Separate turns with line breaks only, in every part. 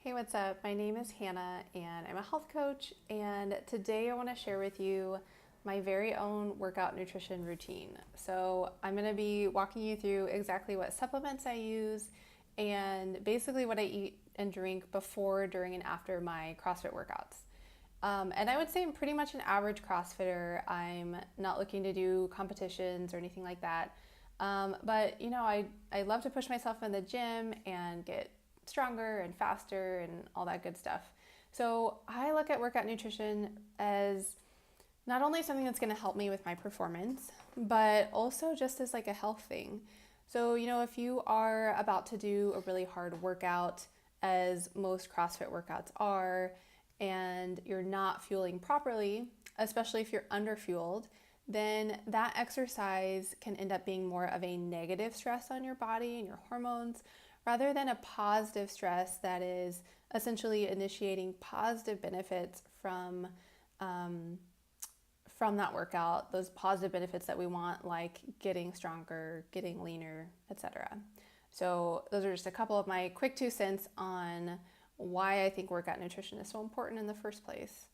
Hey, what's up? My name is Hannah and I'm a health coach, and today I want to share with you my very own workout nutrition routine. So, I'm going to be walking you through exactly what supplements I use and basically what I eat and drink before, during, and after my CrossFit workouts. And I would say I'm pretty much an average CrossFitter. I'm not looking to do competitions or anything like that. But I love to push myself in the gym and get stronger and faster and all that good stuff. So I look at workout nutrition as not only something that's going to help me with my performance, but also just as like a health thing. So, if you are about to do a really hard workout, as most CrossFit workouts are, and you're not fueling properly, especially if you're underfueled, then that exercise can end up being more of a negative stress on your body and your hormones rather than a positive stress that is essentially initiating positive benefits from that workout, those positive benefits that we want, like getting stronger, getting leaner, etc. So those are just a couple of my quick 2 cents on why I think workout nutrition is so important in the first place.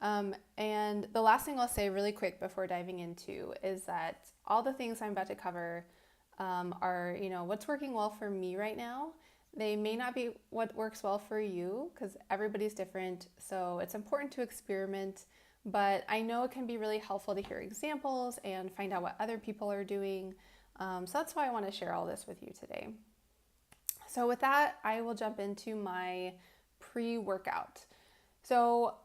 And the last thing I'll say really quick before diving into is that all the things I'm about to cover are, what's working well for me right now. They may not be what works well for you because everybody's different. So it's important to experiment, but I know it can be really helpful to hear examples and find out what other people are doing. So that's why I want to share all this with you today. So with that, I will jump into my pre-workout. So,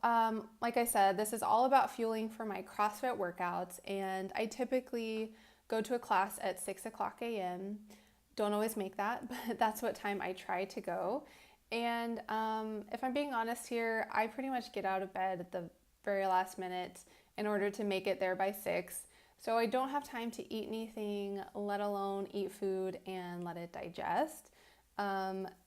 like I said, this is all about fueling for my CrossFit workouts, and I typically go to a class at 6 o'clock a.m. Don't always make that, but that's what time I try to go. And if I'm being honest here, I pretty much get out of bed at the very last minute in order to make it there by 6. So I don't have time to eat anything, let alone eat food and let it digest.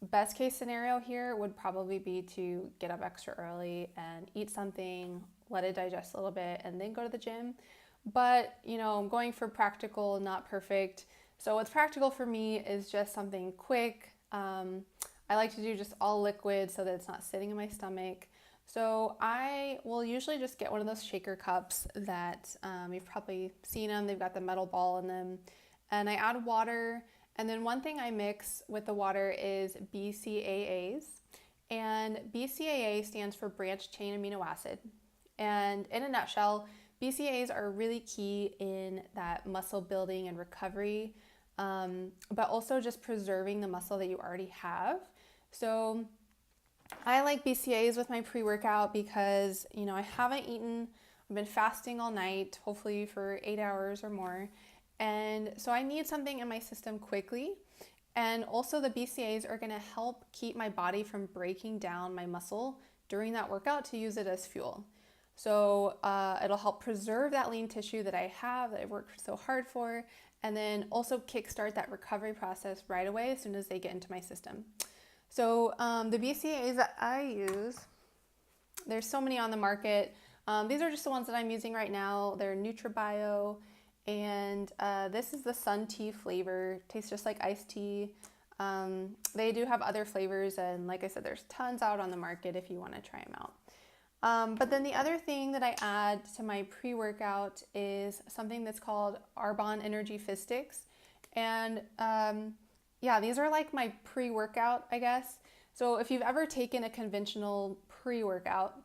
Best case scenario here would probably be to get up extra early and eat something, let it digest a little bit, and then go to the gym. But, I'm going for practical, not perfect. So what's practical for me is just something quick. I like to do just all liquid so that it's not sitting in my stomach. So I will usually just get one of those shaker cups that you've probably seen them. They've got the metal ball in them. And I add water. And then one thing I mix with the water is BCAAs. And BCAA stands for branched chain amino acid. And in a nutshell, BCAAs are really key in that muscle building and recovery, but also just preserving the muscle that you already have. So I like BCAAs with my pre-workout because, I haven't eaten. I've been fasting all night, hopefully for 8 hours or more. And so I need something in my system quickly. And also the BCAAs are going to help keep my body from breaking down my muscle during that workout to use it as fuel. So it'll help preserve that lean tissue that I have, that I worked so hard for, and then also kickstart that recovery process right away as soon as they get into my system. So the BCAAs that I use, there's so many on the market. These are just the ones that I'm using right now. They're NutriBio, and this is the Sun Tea flavor. Tastes just like iced tea. They do have other flavors, and like I said, there's tons out on the market if you want to try them out. But then the other thing that I add to my pre-workout is something that's called Arbonne Energy Fizz Sticks. And these are like my pre-workout, I guess. So if you've ever taken a conventional pre-workout,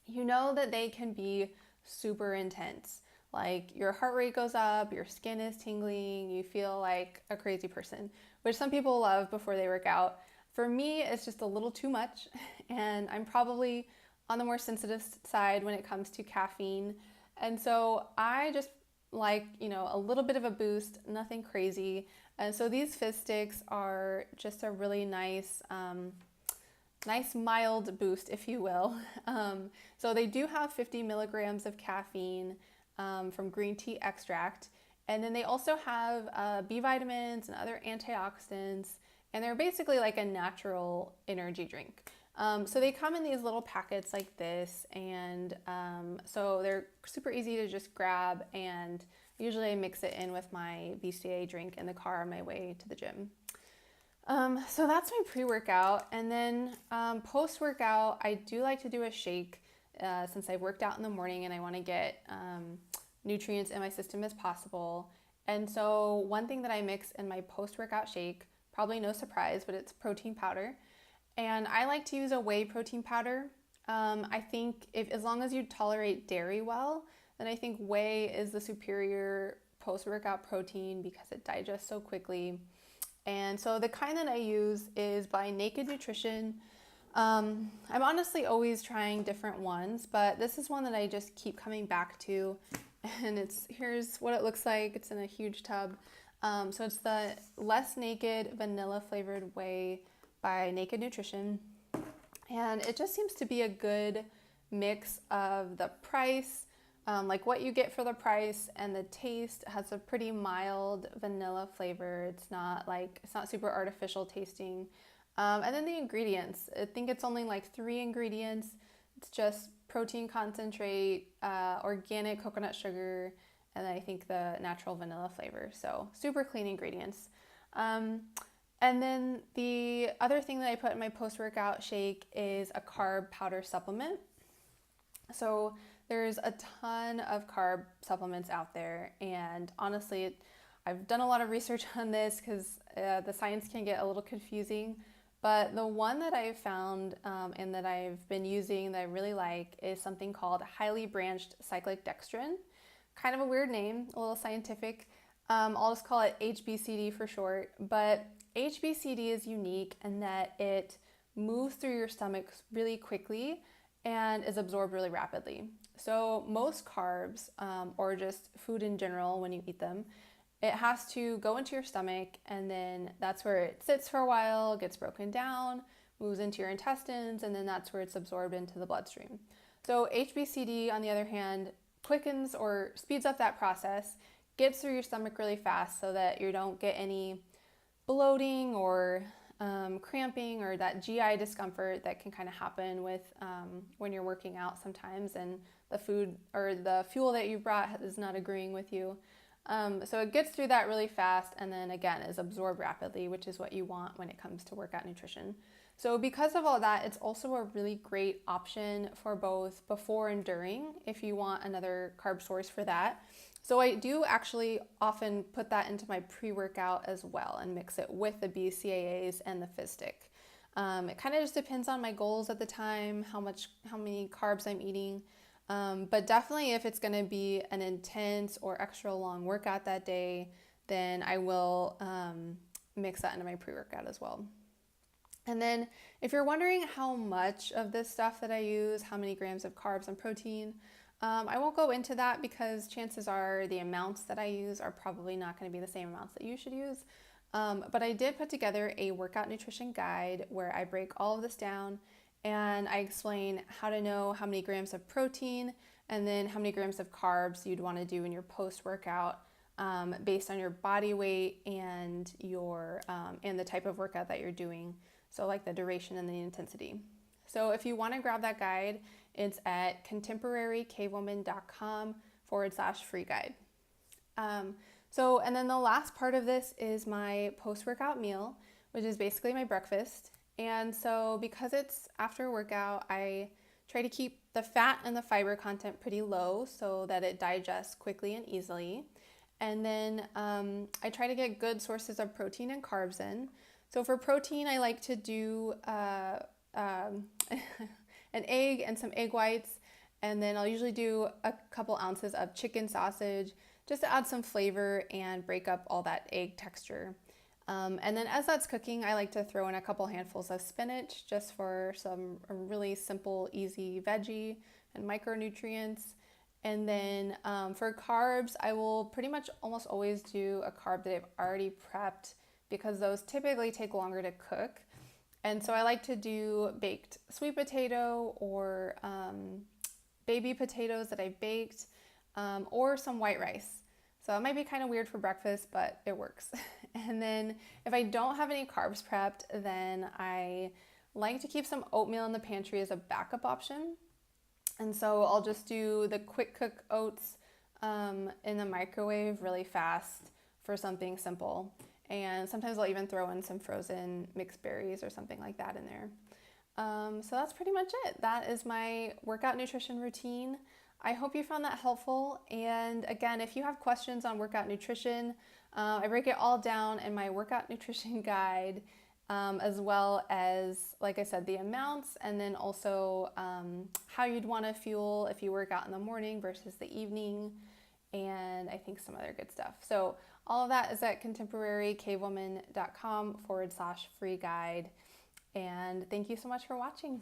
you know that they can be super intense. Like your heart rate goes up, your skin is tingling, you feel like a crazy person, which some people love before they work out. For me, it's just a little too much, and I'm probably on the more sensitive side when it comes to caffeine. And so I just like, a little bit of a boost, nothing crazy. And so these fizz sticks are just a really nice mild boost, if you will. So they do have 50 milligrams of caffeine from green tea extract. And then they also have B vitamins and other antioxidants. And they're basically like a natural energy drink. So they come in these little packets like this, and so they're super easy to just grab, and usually I mix it in with my BCAA drink in the car on my way to the gym. So that's my pre-workout, and then post-workout, I do like to do a shake since I worked out in the morning and I want to get nutrients in my system as possible. And so one thing that I mix in my post-workout shake, probably no surprise, but it's protein powder. And I like to use a whey protein powder. I think if as long as you tolerate dairy well, then I think whey is the superior post-workout protein because it digests so quickly. And so the kind that I use is by Naked Nutrition. I'm honestly always trying different ones, but this is one that I just keep coming back to. And here's what it looks like. It's in a huge tub. So it's the Less Naked Vanilla Flavored Whey by Naked Nutrition. And it just seems to be a good mix of the price, like what you get for the price, and the taste. Has a pretty mild vanilla flavor. It's not super artificial tasting. And then the ingredients, I think it's only like 3 ingredients. It's just protein concentrate, organic coconut sugar, and then I think the natural vanilla flavor. So super clean ingredients. And then the other thing that I put in my post-workout shake is a carb powder supplement. So there's a ton of carb supplements out there, and honestly, I've done a lot of research on this because the science can get a little confusing. But the one that I've found and that I've been using that I really like is something called highly branched cyclic dextrin. Kind of a weird name, a little scientific. I'll just call it HBCD for short. But HBCD is unique in that it moves through your stomach really quickly and is absorbed really rapidly. So most carbs, or just food in general when you eat them, it has to go into your stomach, and then that's where it sits for a while, gets broken down, moves into your intestines, and then that's where it's absorbed into the bloodstream. So HBCD, on the other hand, quickens or speeds up that process, gets through your stomach really fast so that you don't get any bloating or cramping or that GI discomfort that can kind of happen with when you're working out sometimes and the food or the fuel that you brought is not agreeing with you. So it gets through that really fast and then again is absorbed rapidly, which is what you want when it comes to workout nutrition. So because of all that, it's also a really great option for both before and during if you want another carb source for that. So I do actually often put that into my pre-workout as well and mix it with the BCAAs and the fizz stick. It kind of just depends on my goals at the time, how many carbs I'm eating. But definitely if it's going to be an intense or extra long workout that day, then I will mix that into my pre-workout as well. And then if you're wondering how much of this stuff that I use, how many grams of carbs and protein, I won't go into that because chances are the amounts that I use are probably not going to be the same amounts that you should use. But I did put together a workout nutrition guide where I break all of this down and I explain how to know how many grams of protein and then how many grams of carbs you'd want to do in your post-workout based on your body weight and and the type of workout that you're doing. So like the duration and the intensity. So if you want to grab that guide, it's at contemporarycavewoman.com/free guide. And then the last part of this is my post-workout meal, which is basically my breakfast. And so because it's after a workout, I try to keep the fat and the fiber content pretty low so that it digests quickly and easily. And then I try to get good sources of protein and carbs in. So for protein, I like to do an egg and some egg whites, and then I'll usually do a couple ounces of chicken sausage just to add some flavor and break up all that egg texture. And then as that's cooking, I like to throw in a couple handfuls of spinach just for some really simple, easy veggie and micronutrients. And then for carbs, I will pretty much almost always do a carb that I've already prepped because those typically take longer to cook. And so I like to do baked sweet potato or baby potatoes that I baked or some white rice. So it might be kind of weird for breakfast, but it works. And then if I don't have any carbs prepped, then I like to keep some oatmeal in the pantry as a backup option. And so I'll just do the quick cook oats in the microwave really fast for something simple. And sometimes I'll even throw in some frozen mixed berries or something like that in there. So that's pretty much it. That is my workout nutrition routine. I hope you found that helpful. And again, if you have questions on workout nutrition, I break it all down in my workout nutrition guide, as well as, like I said, the amounts, and then also how you'd want to fuel if you work out in the morning versus the evening, and I think some other good stuff. So all of that is at contemporarycavewoman.com/free guide. And thank you so much for watching.